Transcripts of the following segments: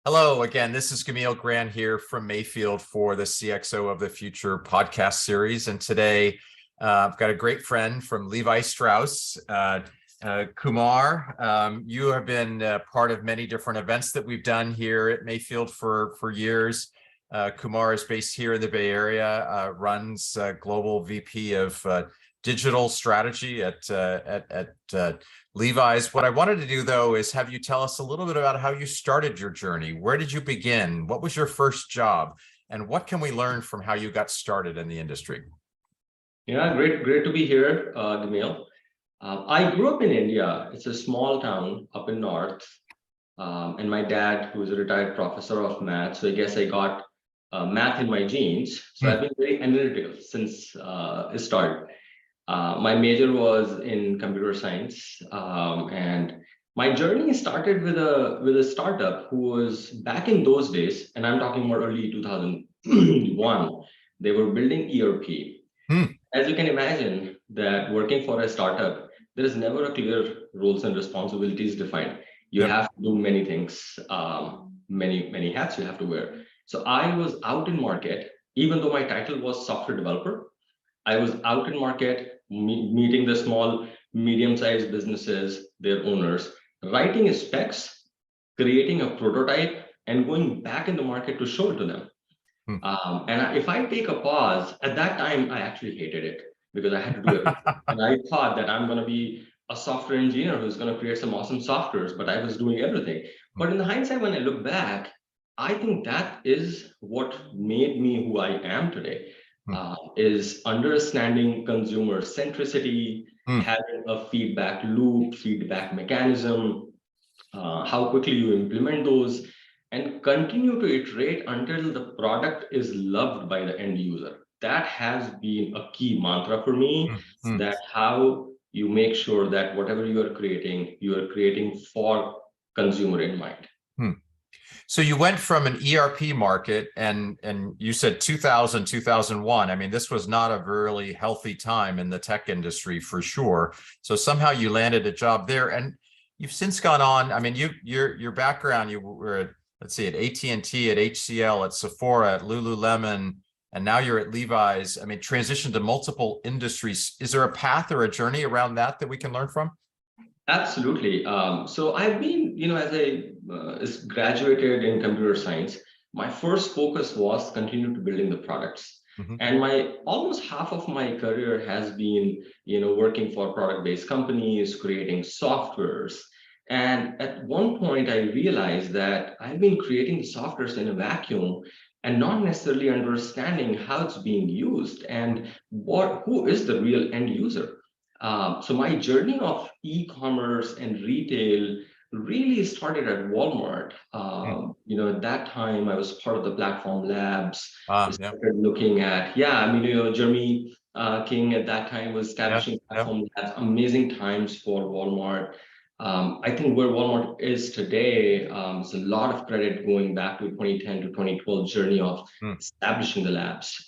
Hello again. This is Camille Grant here from Mayfield for the CXO of the Future podcast series. And today I've got a great friend from Levi Strauss, Kumar. You have been part of many different events that we've done here at Mayfield for years. Kumar is based here in the Bay Area, runs Global VP of Digital Strategy at Levi's. What I wanted to do, though, is have you tell us a little bit about how you started your journey. Where did you begin? What was your first job? And what can we learn from how you got started in the industry? Yeah, great to be here, Camille. I grew up in India. It's a small town up in north. And my dad, who is a retired professor of math, so I guess I got math in my genes. So I've been very analytical since it started. My major was in computer science, and my journey started with a startup who was back in those days, and I'm talking about early 2001. They were building ERP. As you can imagine, that working for a startup, there is never a clear roles and responsibilities defined. You have to do many things, many hats you have to wear. So I was out in market, even though my title was software developer. I was out in market, meeting the small, medium-sized businesses, their owners, writing specs, creating a prototype, and going back in the market to show it to them. And if I take a pause, at that time, I actually hated it because I had to do it. And I thought that I'm going to be a software engineer who's going to create some awesome softwares, but I was doing everything. But in the hindsight, when I look back, I think that is what made me who I am today. Is understanding consumer centricity, having a feedback loop, feedback mechanism, how quickly you implement those, and continue to iterate until the product is loved by the end user. That has been a key mantra for me, that how you make sure that whatever you are creating for consumer in mind. So you went from an ERP market and you said 2000, 2001. I mean, this was not a really healthy time in the tech industry for sure. So somehow you landed a job there and you've since gone on. I mean, your background, you were at, let's see, at AT&T, at HCL, at Sephora, at Lululemon, and now you're at Levi's. I mean, transitioned to multiple industries. Is there a path or a journey around that we can learn from? Absolutely. So I've been, as I graduated in computer science, my first focus was continue to building the products. And my almost half of my career has been, working for product-based companies, creating softwares. And at one point, I realized that I've been creating the softwares in a vacuum and not necessarily understanding how it's being used and who is the real end user. So my journey of e-commerce and retail really started at Walmart. At that time, I was part of the platform labs. Started looking at, Jeremy King at that time was establishing platform labs. Amazing times for Walmart. I think where Walmart is today is a lot of credit going back to 2010 to 2012 journey of establishing the labs.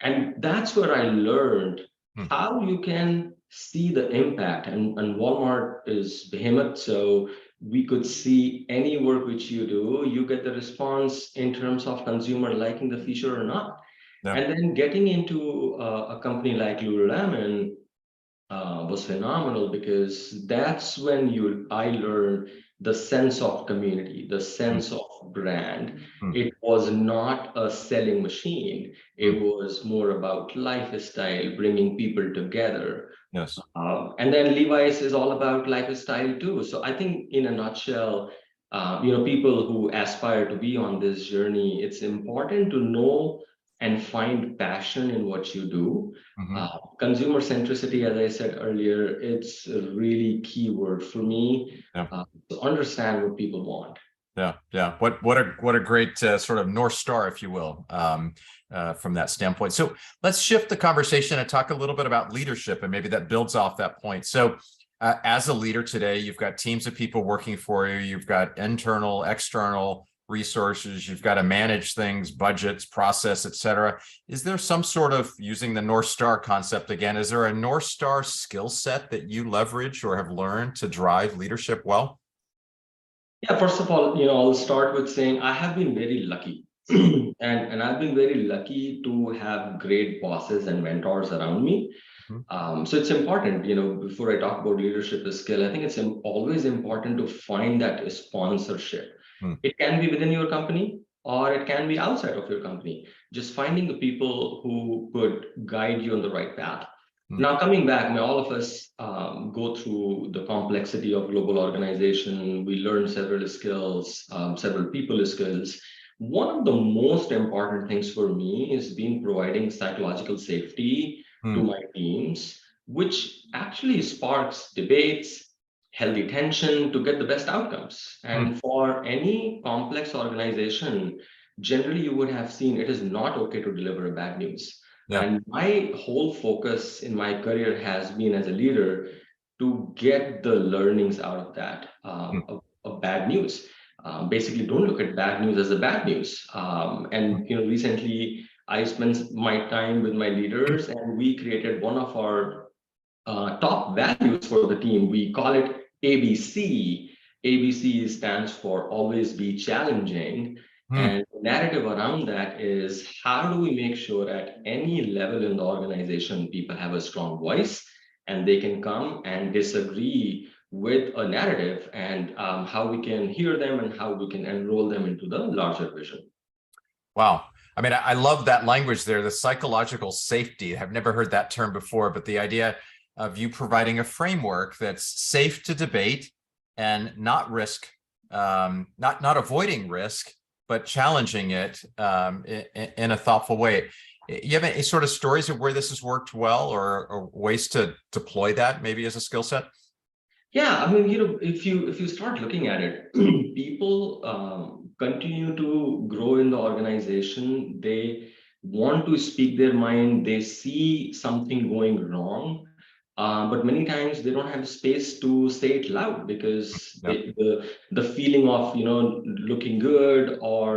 And that's where I learned how you can see the impact. And Walmart is behemoth, so we could see any work which you do, you get the response in terms of consumer liking the feature or not. And then getting into a company like Lululemon was phenomenal because that's when I learned the sense of community, the sense of brand. It was not a selling machine. It was more about lifestyle, bringing people together. And then Levi's is all about lifestyle too. So I think in a nutshell, people who aspire to be on this journey, it's important to know and find passion in what you do. Consumer centricity, as I said earlier, it's a really key word for me to understand what people want. What a great sort of North Star, if you will, from that standpoint. So let's shift the conversation and talk a little bit about leadership, and maybe that builds off that point. So as a leader today, you've got teams of people working for you. You've got internal, external resources. You've got to manage things, budgets, process, et cetera. Is there some sort of, using the North Star concept again, is there a North Star skill set that you leverage or have learned to drive leadership well? Yeah, first of all, I'll start with saying I have been very lucky. And I've been very lucky to have great bosses and mentors around me. Mhm. So it's important, before I talk about leadership as skill, I think it's always important to find that sponsorship. Mm, It can be within your company or it can be outside of your company. Just finding the people who could guide you on the right path. mm, Now, coming back, all of us go through the complexity of global organization. We learn several skills, several people skills. One of the most important things for me is been providing psychological safety to mm, my teams, which actually sparks debates, healthy tension to get the best outcomes. mm. And for any complex organization, generally you would have seen it is not okay to deliver bad news. Yeah. And my whole focus in my career has been as a leader to get the learnings out of that Mm, of bad news. Basically, don't look at bad news as a bad news. mm, And recently I spent my time with my leaders, and we created one of our top values for the team. We call it ABC. ABC stands for always be challenging. mm. And the narrative around that is how do we make sure at any level in the organization people have a strong voice and they can come and disagree with a narrative, and how we can hear them and how we can enroll them into the larger vision. Wow. I mean, I love that language there, the psychological safety. I've never heard that term before, but the idea of you providing a framework that's safe to debate and not risk, not avoiding risk, but challenging it in a thoughtful way. You have any sort of stories of where this has worked well, or ways to deploy that maybe as a skill set? Yeah, if you start looking at it, people continue to grow in the organization. They want to speak their mind. They see something going wrong, but many times they don't have space to say it loud because Yeah. the feeling of looking good, or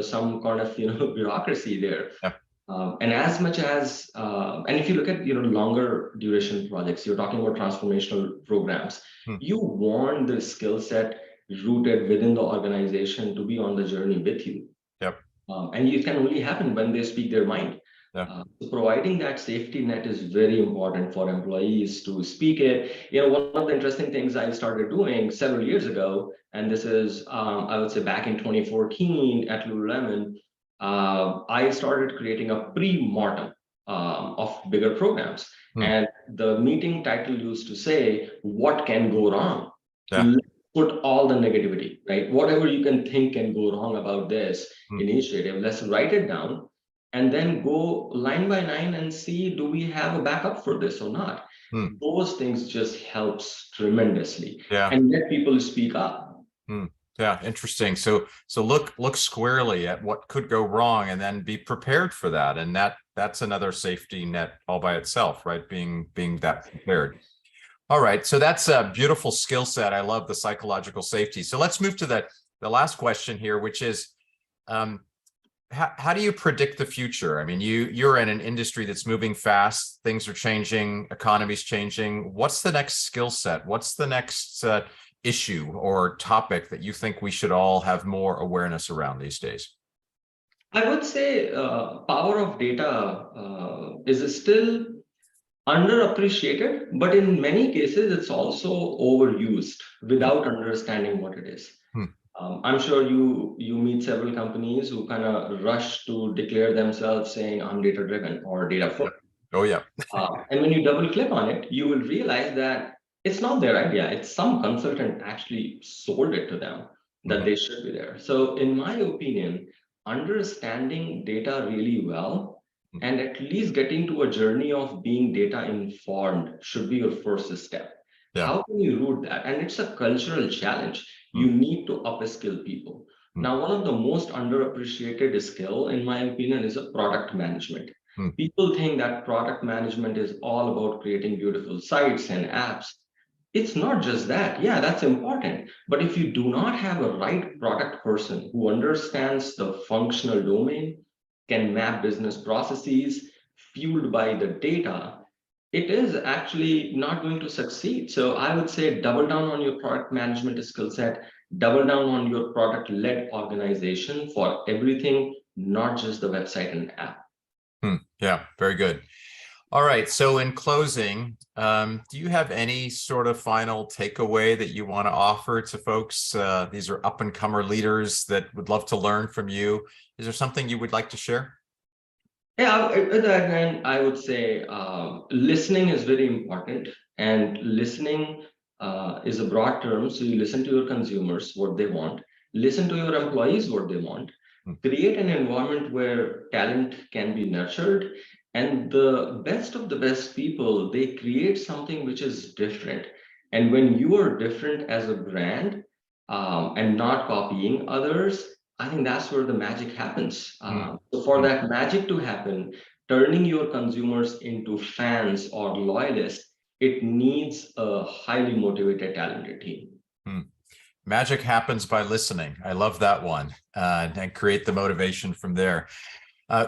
some kind of bureaucracy there. Yeah. And as much as, and if you look at longer duration projects, you're talking about transformational programs. Hmm. You want the skill set rooted within the organization to be on the journey with you, Yep. and it can only happen when they speak their mind. Yeah. So providing that safety net is very important for employees to speak it. One of the interesting things I started doing several years ago, and this is, I would say, back in 2014 at Lululemon, I started creating a pre-mortem of bigger programs. Hmm. And the meeting title used to say, "What can go wrong?" Yeah. Let's put all the negativity, right? Whatever you can think can go wrong about this Hmm. initiative, let's write it down and then go line by line and see, do we have a backup for this or not? Hmm. Those things just helps tremendously, Yeah. and let people speak up. Hmm. Yeah, interesting. So look squarely at what could go wrong and then be prepared for that. And that's another safety net all by itself, right? Being that prepared. All right. So that's a beautiful skill set. I love the psychological safety. So let's move to the last question here, which is um, how do you predict the future? I mean, you're in an industry that's moving fast, things are changing, economy's changing. What's the next skill set? What's the next issue or topic that you think we should all have more awareness around these days? I would say power of data is still underappreciated, but in many cases, it's also overused without understanding what it is. Hmm. I'm sure you meet several companies who kind of rush to declare themselves saying I'm data driven or data first. Oh yeah. And when you double click on it, you will realize that it's not their idea. It's some consultant actually sold it to them that Mhm. they should be there. So, in my opinion, understanding data really well and at least getting to a journey of being data informed should be your first step. Yeah. How can you root that? And it's a cultural challenge. Hmm. You need to upskill people. Hmm. Now, one of the most underappreciated skill, in my opinion, is a product management. Hmm. People think that product management is all about creating beautiful sites and apps. It's not just that. Yeah, that's important. But if you do not have a right product person who understands the functional domain, can map business processes fueled by the data, it is actually not going to succeed. So I would say double down on your product management skill set, double down on your product-led organization for everything, not just the website and app. Yeah, very good. All right. So in closing, do you have any sort of final takeaway that you want to offer to folks? These are up-and-comer leaders that would love to learn from you. Is there something you would like to share? Yeah, at the end, I would say listening is very important, and listening is a broad term. So you listen to your consumers, what they want, listen to your employees, what they want, create an environment where talent can be nurtured, and the best of the best people, they create something which is different. And when you are different as a brand and not copying others, I think that's where the magic happens. So for that magic to happen, turning your consumers into fans or loyalists, it needs a highly motivated, talented team. Magic happens by listening. I love that one, and create the motivation from there.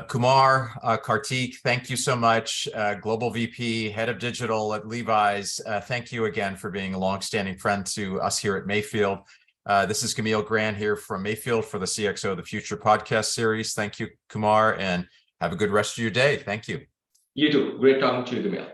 Kumar, Kartik, thank you so much. Global VP, Head of Digital at Levi's. Thank you again for being a longstanding friend to us here at Mayfield. This is Camille Grant here from Mayfield for the CXO of the Future podcast series. Thank you, Kumar, and have a good rest of your day. Thank you. You too. Great talking to you, Camille.